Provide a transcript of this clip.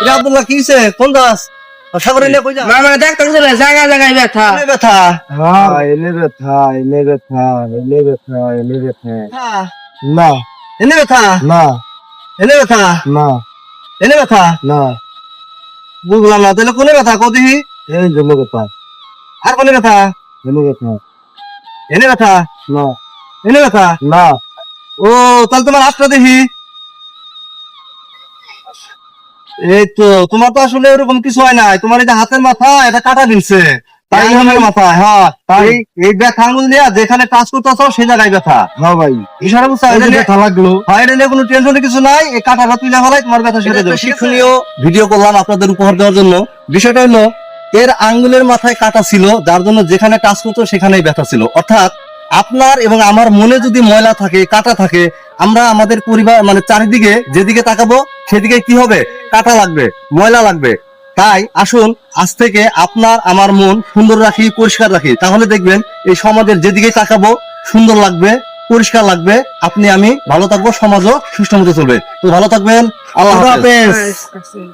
আব্দুল্লাহ কি হইছে? কোন দাস সাগরে নিয়ে কই যা? মামা ডাক্তার চলে জায়গা জায়গায় ব্যথা। এনে ব্যথা এনে ব্যথা এনে ব্যথা এনে ব্যথা এনে ব্যথা না এনে ব্যথা না এনে ব্যথা না এনে ব্যথা না বুঝলাম না তাহলে কোনে ব্যথা কো দেখি এই জন্য ব্যথা আর কোনে ব্যথা এনে ব্যথা এনে ব্যথা না এনে ব্যথা না ও তাহলে তোমার হাতটা দেখি এই তো তোমার তো আসলে এরকম কিছু হয় নাই তোমার এই যে হাতের মাথা এটা কাটা দিচ্ছে তাই আঙুলের মাথায় হ্যাঁ তাই এই ব্যথা আঙুল নিয়ে যেখানে টাচ করতেছ সেই জায়গায় ব্যথা হ্যাঁ ভাই ইশারা বুঝছো এই যে ব্যথা লাগলো হয় এটা নিয়ে কোনো টেনশনের কিছু নাই এই কাটাটা তুলে ফেলাই তোমার ব্যথা সেরে দেবে শিক্ষণীয় ভিডিও করলাম আপনাদের উপহার দেওয়ার জন্য বিষয়টা হলো এর আঙ্গুলের মাথায় কাটা ছিল যার জন্য যেখানে টাচ করতো সেখানেই ব্যথা ছিল অর্থাৎ আপনার এবং আমার মনে যদি ময়লা থাকে কাটা থাকে আমরা আমাদের পরিবার মানে চারিদিকে যেদিকে তাকাবো সেদিকে কি হবে কাটা লাগবে ময়লা লাগবে তাই আসুন আজ থেকে আপনার আমার মন সুন্দর রাখি পরিষ্কার রাখি তাহলে দেখবেন এই সমাজের যেদিকে তাকাবো সুন্দর লাগবে পরিষ্কার লাগবে আপনি আমি ভালো থাকবো সমাজও সুষ্ঠু মতো চলবে তো ভালো থাকবেন আল্লাহ হাফেজ হাফেজ।